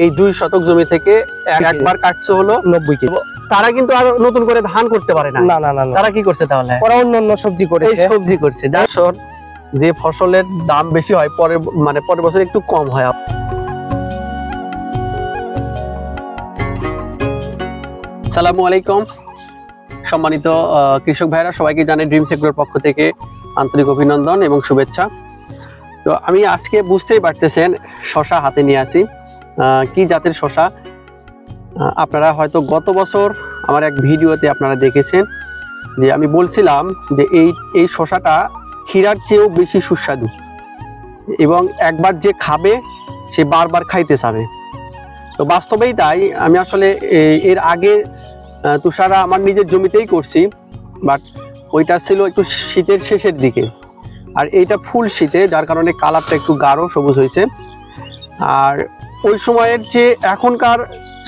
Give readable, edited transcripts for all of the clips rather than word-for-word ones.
এই 2 শতক জমি থেকে একবার কাটছে হলো 90 কেজি। তারা কিন্তু আর নতুন করে ধান করতে পারে না। না না না, তারা কি করছে তাহলে? ওরা অন্য সবজি করে, এই সবজি করছে। যার যে ফসলের দাম বেশি হয় পরের বছর একটু কম হয়। আসসালামু আলাইকুম সম্মানিত কৃষক ভাইরা, সবাইকে জানাই ড্রিমস এগ্রোর পক্ষ থেকে আন্তরিক অভিনন্দন এবং শুভেচ্ছা। তো আমি আজকে বুঝতেই পারতেছেন শশা হাতে নিয়ে আছি। কি জাতের শশা? আপনারা হয়তো গত বছর আমার এক ভিডিওতে আপনারা দেখেছেন যে আমি বলছিলাম যে এই শশাটা ক্ষীরার চেয়েও বেশি সুস্বাদু এবং একবার যে খাবে সে বারবার খাইতে চাবে। তো বাস্তবেই তাই। আমি আসলে এর আগে তুষারা আমার নিজের জমিতেই করছি, বাট ওইটা ছিল একটু শীতের শেষের দিকে, আর এইটা ফুল শীতে, যার কারণে কালারটা একটু গাঢ় সবুজ হয়েছে। আর ওই সময়ের যে এখনকার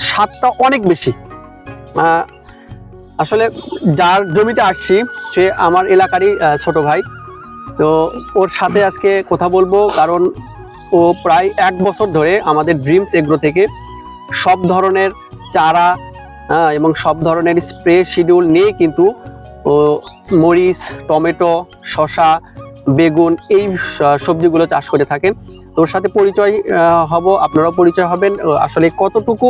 স্বাদটা অনেক বেশি। আসলে যার জমিতে আসছি সে আমার এলাকারই ছোট ভাই। তো ওর সাথে আজকে কথা বলবো, কারণ ও প্রায় 1 বছর ধরে আমাদের ড্রিমস এগ্রো থেকে সব ধরনের চারা এবং সব ধরনের স্প্রে শিডিউল নিয়ে কিন্তু ও মরিচ, টমেটো, শসা, বেগুন এই সবজিগুলো চাষ করে থাকেন। তোর সাথে পরিচয় হব, আপনারাও পরিচয় হবেন আসলে কতটুকু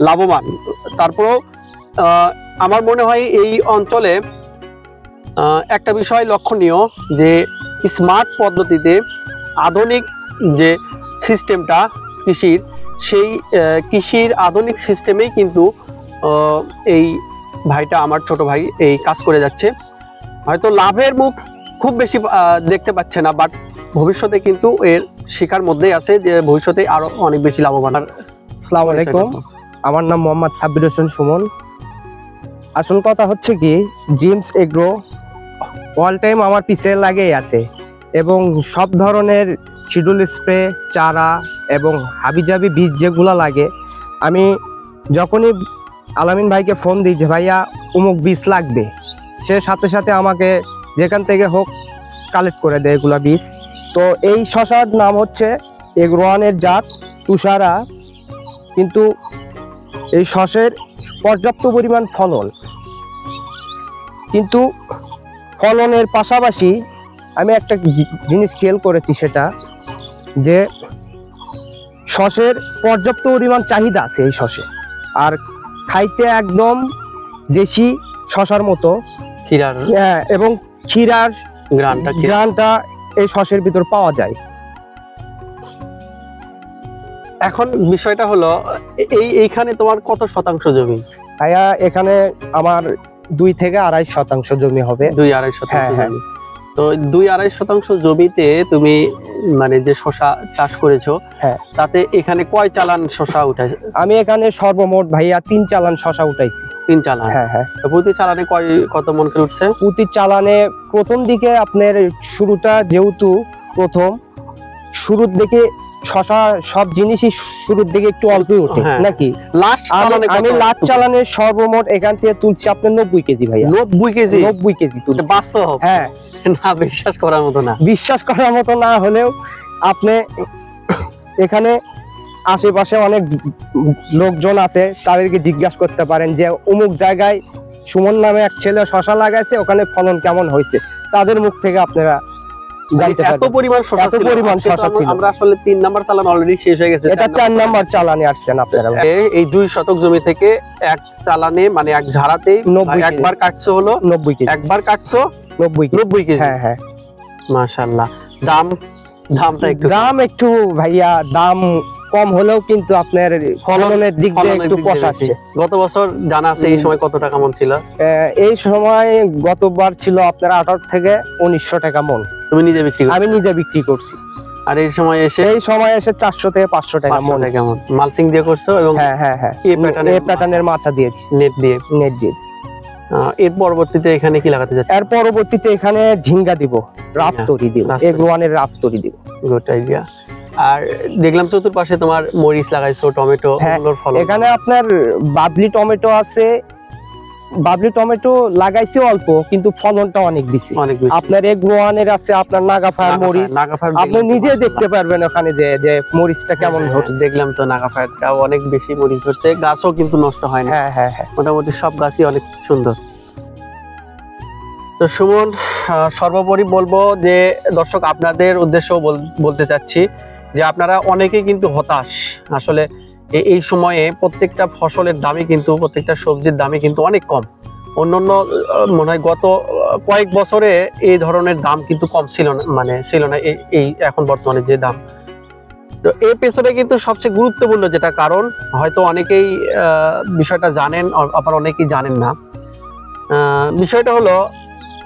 লাভবান। তারপরেও আমার মনে হয় এই অঞ্চলে একটা বিষয় লক্ষণীয় যে স্মার্ট পদ্ধতিতে আধুনিক যে সিস্টেমটা কৃষির, সেই কৃষির আধুনিক সিস্টেমেই কিন্তু এই ভাইটা, আমার ছোট ভাই, এই কাজ করে যাচ্ছে। হয়তো লাভের মুখ খুব বেশি দেখতে পাচ্ছে না, বাট ভবিষ্যতে কিন্তু এর শিকার মধ্যেই আছে যে ভবিষ্যতে আরো অনেক বেশি লাভবান। আসসালামু আলাইকুম, আমার নাম মোহাম্মদ সাব্বির হোসেন সুমন। আসল কথা হচ্ছে কি, ড্রিমস এগ্রো অল টাইম আমার পিছে লাগেই আছে এবং সব ধরনের শিডিউল স্প্রে, চারা এবং হাবিজাবি বীজ যেগুলো লাগে, আমি যখনই আলামিন ভাইকে ফোন দিই যে ভাইয়া অমুক বীজ লাগবে, সে সাথে সাথে আমাকে যেখান থেকে হোক কালেক্ট করে দেয় এগুলা বীজ। তো এই শশার নাম হচ্ছে এগ্রোয়ানের জাত তুষারা। কিন্তু এই শসের পর্যাপ্ত পরিমাণ ফলন, কিন্তু ফলনের পাশাপাশি আমি একটা জিনিস খেয়াল করেছি, সেটা যে শসের পর্যাপ্ত পরিমাণ চাহিদা আছে এই শসে, আর খাইতে একদম দেশি শসার মতো ক্ষীরার এবং ক্ষীরার গ্রানটা এই শসের ভিতর পাওয়া যায়। এখন বিষয়টা হলো এইখানে তোমার কত শতাংশ জমি? ভাইয়া এখানে আমার 2 থেকে 2.5 শতাংশ জমি হবে। 2-2.5 শতাংশ জমি। তো 2-2.5 শতাংশ জমিতে তুমি মানে যে শসা চাষ করেছো, তাতে এখানে কয় চালান শসা উঠাইছে? আমি এখানে সর্বমোট ভাইয়া 3 চালান শসা উঠাইছি। 3 চালান? হ্যাঁ। তো প্রতি চালানে কত মন করে উঠছে? প্রতি চালানে প্রথম দিকে আপনার শুরুটা, যেহেতু প্রথম শুরুর দিকে শসা সব জিনিসই শুরুর দিকে একটু অল্পই ওঠে নাকি। আমি লাস্ট চালানে সর্বমোট এখান থেকে তুলছি আপনার 90 কেজি ভাইয়া। 90 কেজি? 90 কেজি তুলছি। বাস্তব? হ্যাঁ। না, বিশ্বাস করার মতো না। বিশ্বাস করার মতো না হলেও আপনি এখানে আশেপাশে অনেক লোকজন আছে, তাদেরকে জিজ্ঞাসা করতে পারেন যে অমুক জায়গায় সুমন নামে এক ছেলে শসা লাগাইছে, ওখানে ফলন কেমন হয়েছে, তাদের মুখ থেকে আপনারা এত পরিমাণ শসা ছিল। আমরা আসলে 3 নাম্বার চালান অলরেডি শেষ হয়ে গেছে, এটা 4 নাম্বার চালানে আসছেন আপনারা। এই 2 শতক জমি থেকে এক চালানে মানে এক ঝাড়াতেই একবার কাটছো হলো 90 কেজি। একবার কাটছো 90 কেজি? হ্যাঁ হ্যাঁ, মাশাআল্লাহ। দাম একটু ভাইয়া দাম কম হলেও কিন্তু আপনার ফলনের দিক দিয়ে একটু পোষাচ্ছে। গত বছর জানা আছে এই সময় কত টাকা মন ছিল? এই সময় গতবার ছিল আপনার 18 থেকে 1900 টাকা মন। তুমি নিজে বিক্রি? আমি নিজে বিক্রি করছি। আর এই সময় এসে 400 থেকে 500 টাকা মন। মালচিং দিয়ে করছো? এবং হ্যাঁ এই প্যাটার্নের মাচা দিয়েছি, নেট দিয়ে। এর পরবর্তীতে এখানে কি লাগাতে যাচ্ছে? এর পরবর্তীতে এখানে ঝিঙ্গা দিব, রাজতরি দিব, এগ্রোয়ানের রাজতরি দিব। Good idea. আর দেখলাম চতুর্পাশে তোমার মরিচ লাগাইছো, টমেটো। এখানে আপনার বাবলি টমেটো আছে, বাবলি টমেটো লাগাইছি অল্প, কিন্তু ফলনটা অনেক বেশি। অনেক বেশি। আপনার এগ্রোয়ানের আছে, আপনার নাগাফায়ার মরিচ, আপনি নিজে দেখতে পারবেন ওখানে যে মরিচটা কেমন ধরছে। দেখলাম তো নাগাফায়ারটা অনেক বেশি মরিচ ধরছে, গাছও কিন্তু নষ্ট হয় না। হ্যাঁ হ্যাঁ হ্যাঁ, মোটামুটি সব গাছই অনেক সুন্দর। তো সুমন, সর্বোপরি বলবো যে দর্শক আপনাদের উদ্দেশ্য বলতে চাচ্ছি যে আপনারা অনেকেই কিন্তু হতাশ আসলে এই সময়ে। প্রত্যেকটা ফসলের দামই কিন্তু, প্রত্যেকটা সবজির দামই কিন্তু অনেক কম। অন্যান্য মনে হয় গত কয়েক বছরে এই ধরনের দাম কিন্তু কম ছিল না, মানে ছিল না এই এখন বর্তমানে যে দাম। তো এর পেছনে কিন্তু সবচেয়ে গুরুত্বপূর্ণ যেটা কারণ, হয়তো অনেকেই বিষয়টা জানেন, আবার অনেকেই জানেন না। বিষয়টা হলো,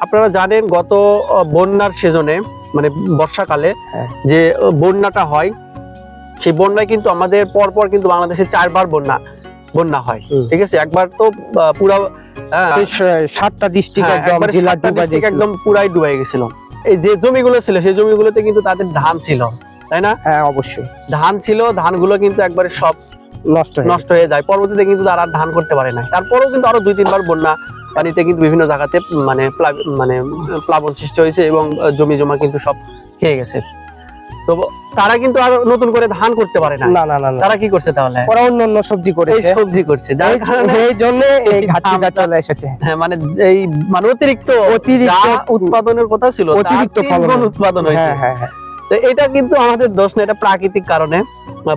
আপনারা জানেন গত বন্যার সিজনে, মানে বর্ষাকালে যে বন্যাটা হয়, সেই বন্যায় কিন্তু আমাদের পরপর কিন্তু বাংলাদেশে 4 বার বন্যা হয়। ঠিক আছে, একবার তো পুরো 7টা ডিস্ট্রিক্ট একদম পুরাই ডুবে গেছিল। এই যে জমিগুলো ছিল সেই জমিগুলোতে কিন্তু তাদের ধান ছিল, তাই না? হ্যাঁ অবশ্যই ধান ছিল, ধানগুলো কিন্তু একবারে সব নষ্ট হয়ে যায়। পরবর্তীতে কিন্তু তারা ধান করতে পারে না। তারপরেও কিন্তু আরো 2-3 বার বন্যা পানিতে কিন্তু বিভিন্ন জায়গাতে মানে প্লাবন সৃষ্টি হয়েছে এবং জমি জমা কিন্তু সব খেয়ে গেছে। তো তারা কিন্তু আর নতুন করে ধান করতে পারে না। না না না, তারা কি করছে তাহলে? ওরা অন্য সবজি সবজি করছে, যার কারণে এই জন্য এই ঘাটতিটা চলে এসেছে। হ্যাঁ, মানে অতিরিক্ত উৎপাদনের কথা ছিল, অতিরিক্ত ফলন উৎপাদন হয়েছে। হ্যাঁ হ্যাঁ হ্যাঁ, তো এটা কিন্তু আমাদের দোষ না, এটা প্রাকৃতিক কারণে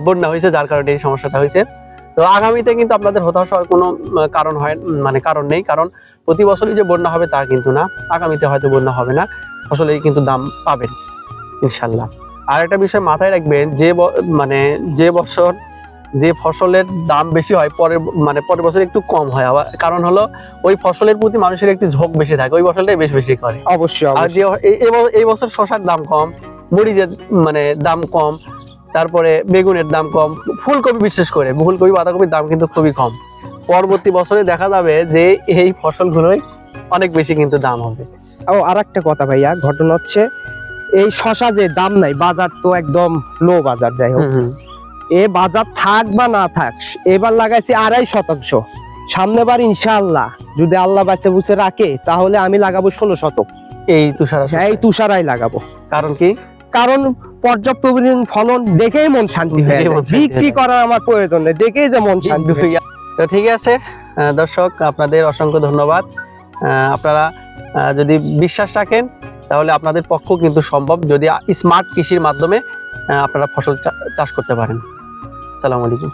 বন্যা হয়েছে, যার কারণে এই সমস্যাটা হয়েছে। তো আগামীতে কিন্তু আপনাদের হতাশ হওয়ার কোনো কারণ নেই, কারণ প্রতি বছরই যে বন্যা হবে তা কিন্তু না। আগামীতে হয়তো বন্যা হবে না, ফসলেই কিন্তু দাম পাবেন ইনশাল্লাহ। আর একটা বিষয় মাথায় রাখবেন, যে বছর যে ফসলের দাম বেশি হয় পরের বছর একটু কম হয়। আবার কারণ হলো ওই ফসলের প্রতি মানুষের একটু ঝোঁক বেশি থাকে, ওই ফসলটাই বেশি করে। অবশ্যই। আর যে এই বছর শসার দাম কম, মরিচের দাম কম, তারপরে বেগুনের দাম কম, ফুলকপি বিশেষ করে ফুলকপি বাঁধাকপির দাম কিন্তু খুবই কম। পরবর্তী বছরে দেখা যাবে যে এই ফসলগুলোই অনেক বেশি কিন্তু দাম হবে। ও আর একটা কথা ভাইয়া, ঘটনা হচ্ছে এই শশা যে দাম নাই, বাজার তো একদম লো বাজার। যাই হোক, এ বাজার থাক বা না থাক, এবার লাগাইছি 2.5%। সামনেবার ইনশাআল্লাহ যদি আল্লাহ বাঁচে বুঝে রাখে, তাহলে আমি লাগাবো 16 শতক এই তুষারাই লাগাবো। কারণ কি? কারণ পর্যাপ্ত ফলন দেখেই মন শান্তি হয়ে যায়। বিক্রি করার আমার প্রয়োজন নেই, দেখেই যে মন শান্তি হয়ে যায়। তো ঠিক আছে দর্শক, আপনাদের অসংখ্য ধন্যবাদ। আপনারা যদি বিশ্বাস রাখেন তাহলে আপনাদের পক্ষ কিন্তু সম্ভব, যদি স্মার্ট কৃষির মাধ্যমে আপনারা ফসল চাষ করতে পারেন। আসসালামু আলাইকুম।